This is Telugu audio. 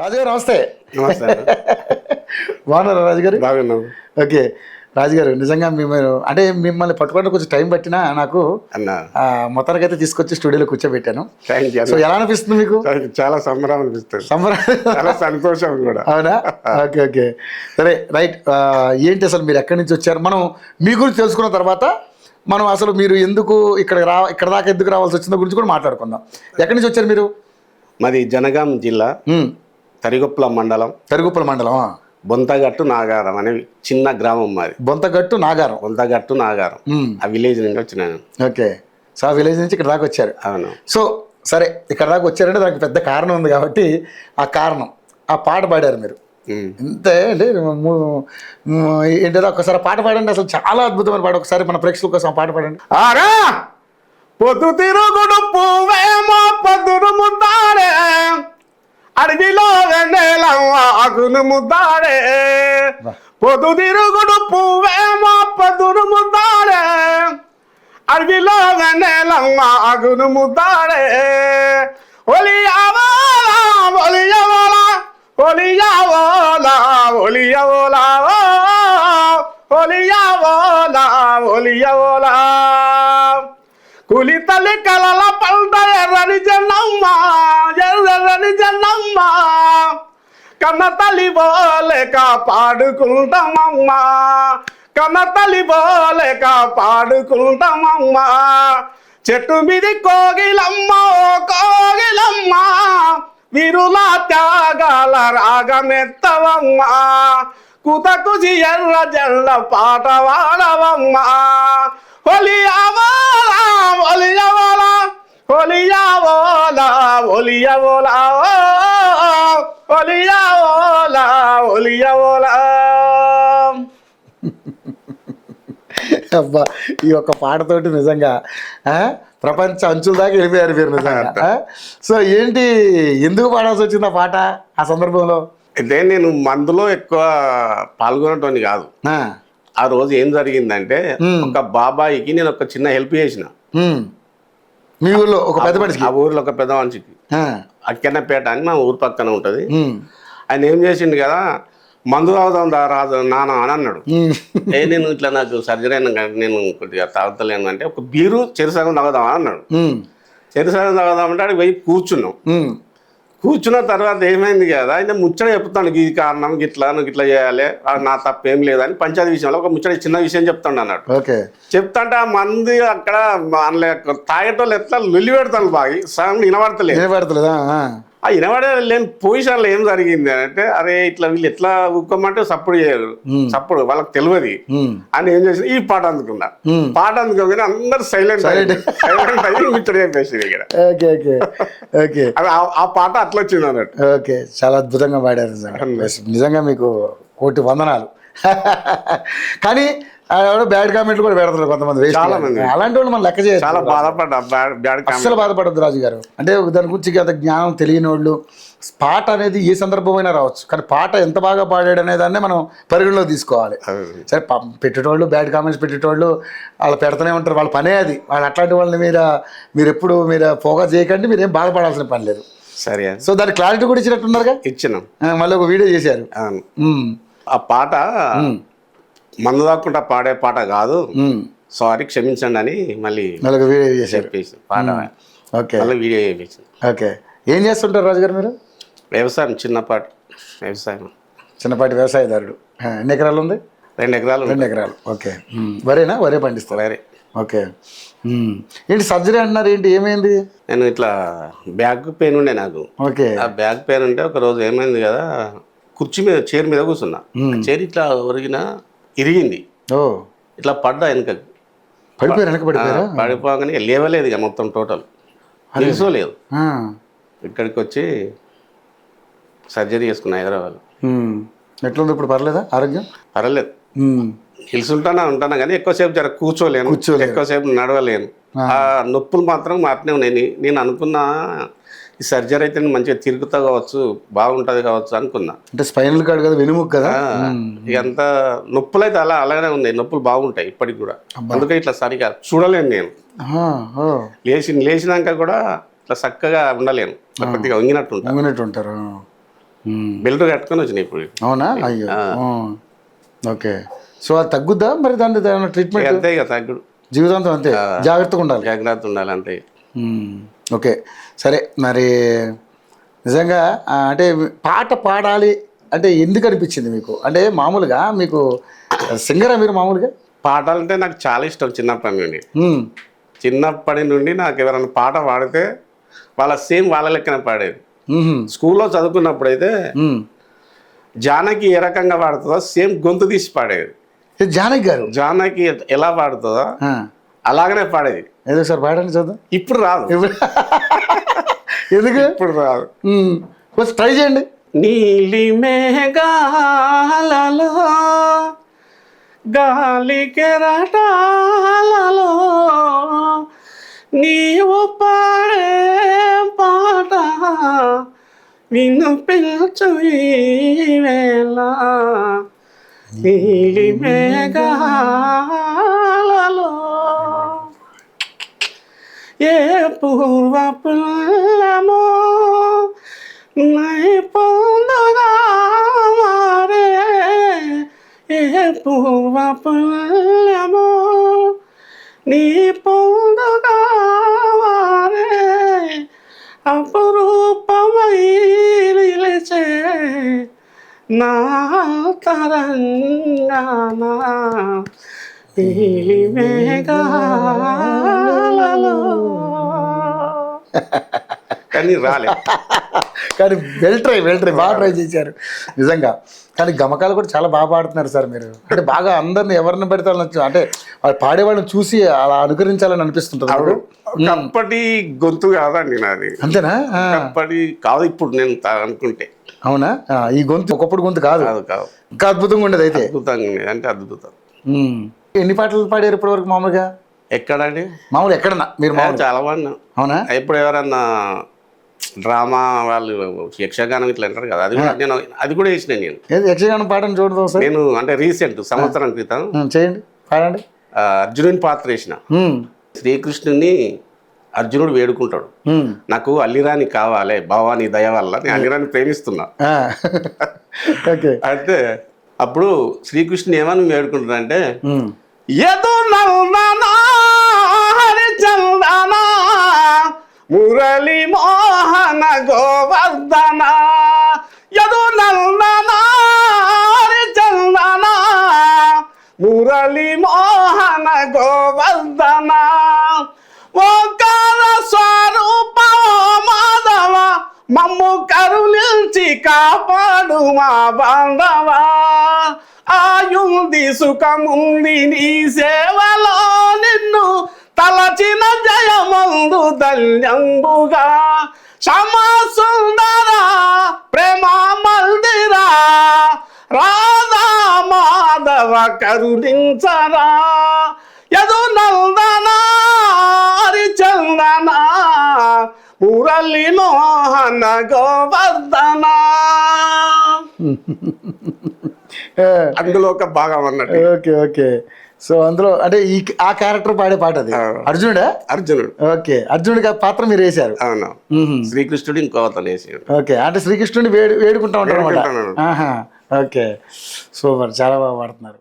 రాజుగారు నమస్తే. నమస్తే. బాగున్నారా రాజుగారు? బాగున్నావు. ఓకే రాజుగారు, నిజంగా అంటే మిమ్మల్ని పట్టుకోవడానికి కొంచెం టైం పట్టినా నాకు అన్న మొత్తానికి అయితే తీసుకొచ్చి స్టూడియోలో కూర్చోబెట్టాను. Thank you. సో ఎలా అనిపిస్తుంది మీకు? చాలా సంబరం అనిపిస్తుంది, చాలా సంతోషం కూడా. అవునా? ఓకే ఓకే సరే రైట్. ఏంటి అసలు మీరు ఎక్కడి నుంచి వచ్చారు? మనం మీ గురించి తెలుసుకున్న తర్వాత మనం అసలు మీరు ఎందుకు ఇక్కడ దాకా ఎందుకు రావాల్సి వచ్చిందో గురించి కూడా మాట్లాడుకుందాం. ఎక్కడి నుంచి వచ్చారు మీరు? మాది జనగాం జిల్లా, తరిగొప్పల మండలం. తరుగుప్పల మండలం, బొంతగట్టు నాగారం అనే చిన్న గ్రామం మాది. బొంతగట్టు నాగారం. బొంతగట్టు నాగారం ఆ విలేజ్ నుండి వచ్చినాను. ఓకే, సో ఆ విలేజ్ నుంచి ఇక్కడ దాకా వచ్చారు. అవును. సో సరే, ఇక్కడ దాకా వచ్చారంటే దానికి పెద్ద కారణం ఉంది కాబట్టి ఆ పాట పాడారు మీరు. ఇంతే అంటే ఏంటో ఒకసారి పాట పాడండి. అసలు చాలా అద్భుతమైన పాట. ఒకసారి మన ప్రేక్షకుల కోసం పాట పాడండి. ఆరా పొద్దు తిరుగుడు పువ్వేమో పొద్దును ముద్దాడే, అడవిలో వెన్నెలవాగును ముద్దాడే. పొద్దు తిరుగుడు పువ్వేమో పొద్దును ముద్దాడే, అడవిలో వెన్నెలవాగును ముద్దాడే. ఒలియావోలా ఒలియవోలా ఒలియావోలా ఒలియవోలా ఒలియావోలా ఒలియవోలా. కులితలి కలల పంట ఎర్రని జన్నమ్మ, ఎర్రని జన్నమ్మ, కన్న తల్లి బోలే కాపాడుకుంటామమ్మ, కన్న తల్లి బోలే కాపాడుకుంటామమ్మ. చెట్టు మీది కోగిలమ్మ ఓ కోగిలమ్మ, విరుల త్యాగాల రాగమెత్తవమ్మ, కుతకుచి ఎర్ర జల్ల పాట వాడవమ్మ. ఒలియావోలా ఒలియవోలా ఒలియావోలా ఒలియవోలా ఒలియావోలా ఒలియవోలా. అబ్బా, ఈ ఒక్క పాటతోటి నిజంగా ప్రపంచ అంచుల దాకా వెళ్ళిపోయారు మీరు నిజంగా. సో ఏంటి, ఎందుకు పాడాల్సి వచ్చింది ఆ పాట ఆ సందర్భంలో? అయితే నేను మందులో ఎక్కువ పాల్గొనటోని కాదు. ఆ రోజు ఏం జరిగిందంటే, ఒక బాబాయికి నేను ఒక చిన్న హెల్ప్ చేసిన. మీ ఊర్లో ఒక పెద్ద మనిషికి? ఆ ఊర్లో ఒక పెద్ద మనిషికి, అక్కెన్నపేట అని మా ఊరు పక్కన ఉంటుంది. ఆయన ఏం చేసిండు కదా, మందు తాగుదాం రాదు నాన్న అని అన్నాడు. నేను ఇట్లా నాకు సర్జరీ అయినా నేను కొద్దిగా తాగుతలేను అంటే, ఒక బీరు చెరుసగం తాగుదాం అని అన్నాడు. చెరుసగం తాగుదామంటే అక్కడికి పోయి కూర్చున్నాం. కూర్చున్న తర్వాత ఏమైంది కదా, ఆయన ముచ్చట చెప్తాను, ఈ కారణం గిట్లా నువ్వు ఇట్లా చేయాలి, నా తప్పేం లేదని పంచాయతీ విషయంలో ఒక ముచ్చట చిన్న విషయం చెప్తాడు అన్నట్టు. చెప్తాంటే ఆ మంది అక్కడ తాగేటోళ్ళు ఎట్లా లొల్లి పెడతాను, బాగా సగం వినబడతలేదా. ఆ వినబడే లేని పొజిషన్లో ఏం జరిగింది అంటే, అరే ఇట్లా వీళ్ళు ఎట్లా ఊక్కోమంటే సప్పుడు చేయరు, సప్పుడు వాళ్ళకి తెలియదు అని ఏం చేసి ఈ పాట అందుకున్నా. పాట అందుకోగానే అందరు సైలెంట్ అయ్యి ముచ్చట చెప్పేసి ఇక్కడ. ఆ పాట అట్లా వచ్చింది అన్నట్టు. ఓకే, చాలా అద్భుతంగా పాడారు నిజంగా, మీకు కోటి వందనాలు. కానీ బ్యాడ్ కామెంట్లు కూడా పెడతారు కొంతమంది, చాలా మంది. అలాంటి వాళ్ళు మనం లెక్క చేయాలి. చాలా బాధపడ్డా, అస్సలు బాధపడద్దు రాజు గారు. అంటే దాని గురించి అంత జ్ఞానం తెలియని వాళ్ళు, పాట అనేది ఏ సందర్భమైనా రావచ్చు, కానీ పాట ఎంత బాగా పాడాడు అనే దాన్ని మనం పరిగణలో తీసుకోవాలి. సరే, పెట్టేటోళ్ళు బ్యాడ్ కామెంట్స్ పెట్టేటోళ్ళు వాళ్ళు పెడుతూనే ఉంటారు, వాళ్ళ పనే అది. వాళ్ళు అట్లాంటి వాళ్ళని మీరు ఎప్పుడు ఫోకస్ చేయకండి, మీరేం బాధపడాల్సిన పని లేదు. సరే. సో దాని క్లారిటీ కూడా ఇచ్చినట్టున్నారుగా? ఇచ్చినాం. మళ్ళీ ఒక వీడియో చేశారు. ఆ పాట మందు దాక్కుంటా పాడే పాట కాదు, సారీ క్షమించండి అని మళ్ళీ వీడియో చెప్పేసి పాట వీడియో చేయించింది. ఓకే, ఏం చేస్తుంటారు రాజు గారు మీరు? వ్యవసాయం, చిన్నపాటి వ్యవసాయం, చిన్నపాటి వ్యవసాయదారుడు. ఎన్ని ఎకరాలు ఉంది? 2 ఎకరాలు. 2 ఎకరాలు. ఓకే, వరే పండిస్తారు? వరే. ఓకే, ఏంటి సర్జరీ అంటున్నారు, ఏంటి ఏమైంది? నేను ఇట్లా బ్యాక్ పెయిన్ ఉండే నాకు. ఓకే, ఆ బ్యాక్ పెయిన్ ఉంటే ఒక రోజు ఏమైంది కదా, కుర్చీ మీద చైర్ మీద కూర్చున్నా, చైర్ ఇట్లా ఒరిగిన ఇరిగింది. ఇట్లా పడ్డా, వెనకకి పడిపోగానే లేవలేదు ఇక మొత్తం టోటల్ తెలుసోలేదు. ఇక్కడికి వచ్చి సర్జరీ చేసుకున్నా హైదరాబాద్. ఎట్లుంది ఇప్పుడు? పర్లేదా ఆరోగ్యం? పర్లేదు, ఉంటానా కానీ ఎక్కువసేపు కూర్చోలేను, ఎక్కువసేపు నడవలేను. ఆ నొప్పులు మాత్రం అట్నే ఉన్నాయి. నేను అనుకున్నా ఈ సర్జరీ అయితే మంచిగా తిరుగుతా కావచ్చు, బాగుంటుంది కావచ్చు అనుకున్నా. అంటే స్పైనల్ కార్డ్ కదా, వెనుముక కదా, ఇదంతా నొప్పులు అయితే అలాగే ఉన్నాయి. నొప్పులు బాగుంటాయి ఇప్పటికి కూడా, అందుకే ఇట్లా సరిగా చూడలేను నేను. లేచినాక కూడా ఇట్లా చక్కగా ఉండలేను, కొద్దిగా వంగినట్టు ఉంటారు. బెల్ట్ కట్టుకొని వచ్చినాయి ఇప్పుడు. అవునా? అయ్యో. ఓకే. సో అది తగ్గుద్దా మరి దాని ట్రీట్మెంట్? అంతే ఇక తగ్గుడు జీవితాంతం అంతే, జాగ్రత్తగా ఉండాలి. జాగ్రత్త ఉండాలి అంతే. ఓకే సరే. మరి నిజంగా అంటే పాట పాడాలి అంటే ఎందుకు అనిపించింది మీకు? అంటే మామూలుగా మీకు సింగరా మీరు? మామూలుగా పాటలు అంటే నాకు చాలా ఇష్టం చిన్నప్పటి నుండి. చిన్నప్పటి నుండి నాకు ఎవరైనా పాట పాడితే వాళ్ళ సేమ్ వాళ్ళ లెక్కన పాడేది. స్కూల్లో చదువుకున్నప్పుడు అయితే జానకి ఏ రకంగా పాడుతుందో సేమ్ గొంతు తీసి పాడేది. జానకి గారు జానకి ఎలా పాడుతుందో అలాగనే పాడేది. ఏదో సార్ పాడండి చూద్దాం. ఇప్పుడు రాదు. ఎందుకు? ఇప్పుడు రాదు. కొంచెం ట్రై చేయండి. నీలి మేఘాలలో గాలి కెరటాలలో నీవు పాడే పాట వినిపించు ఈవేళ. నీలి మేఘాలలో ఏ పూర్వ పుల్లమో నై పొందగా మారే, ఏ పూర్వ పుల్లమో నీ పొందగా మారే, అపురూపమై నిలిచే నా తరంగాన నీలి మేఘాలలో. కానీ రాలే. కానీ వెల్ ట్రై బాగా ట్రై చేశారు నిజంగా. కానీ గమకాలు కూడా చాలా బాగా పాడుతున్నారు సార్ మీరు. అంటే బాగా అందరిని ఎవరిని పెడితే వాళ్ళని అంటే పాడేవాళ్ళని చూసి అలా అనుకరించాలని అనిపిస్తుంటుంది. అప్పటి గొంతు కాదండి నాది. అంతేనా? అప్పటి కాదు ఇప్పుడు నేను అనుకుంటే. అవునా? ఈ గొంతు ఒకప్పుడు గొంతు కాదు. కాదు. ఇంకా అద్భుతంగా ఉండేది. అయితే అద్భుతంగా ఉండేది అంటే అద్భుతం. ఎన్ని పాటలు పాడారు ఇప్పటి వరకు మామూలుగా? ఎక్కడండి? మామూలు ఎక్కడన్నా మీరు? చాలా బాగున్నా. అవునా? ఇప్పుడు ఎవరన్నా డ్రామా వాళ్ళు యక్షగానం ఇట్లా అంటారు కదా, అది కూడా నేను అది కూడా వేసిన. నేను యక్షగానం పాటను చూడదు సార్. నేను అంటే రీసెంట్ సంవత్సరం క్రితం చేయండి, పాడండి. అర్జునుని పాత్ర వేసిన. శ్రీకృష్ణుని అర్జునుడు వేడుకుంటాడు, నాకు అల్లిరాని కావాలి బావా నీ దయ వల్ల, నేను అల్లిరాని ప్రేమిస్తున్నా. అంటే అప్పుడు శ్రీకృష్ణుని ఏమని వేడుకుంటున్నా అంటే, యదు నల్దనా హరిచందనా మురళి మోహన గోవర్ధన, యదు నల్దనా హరిచందనా మురళి మోహన గోవర్ధన, ఓంకార స్వరూప మాధవ మమ్ము కరుణించి కాపాడు మా బాంధవ, ఆయుంది సుఖముంది నీ సేవలో నిన్ను తలచిన జయమందు ధన్యంబుగా, క్షమా సుందర ప్రేమ మందిరా రాధా మాధవ కరుణించరా, యదు నందనా హరిచందనా మురళి మోహన గోవర్ధన. అందులో ఒక భాగం అన్నట్టు. Okay okay. సో అందులో అంటే ఆ క్యారెక్టర్ పాడే పాట అది. అర్జునుడా? అర్జునుడు. ఓకే, అర్జునుడి పాత్ర మీరు వేశారు. అవునా? శ్రీకృష్ణుడు ఇంకో అతను వేసాడు. ఓకే, అంటే శ్రీకృష్ణుడిని వేడుకుంటా ఉంటారు అన్నమాట. ఓకే, సూపర్, చాలా బాగా పాడుతున్నారు.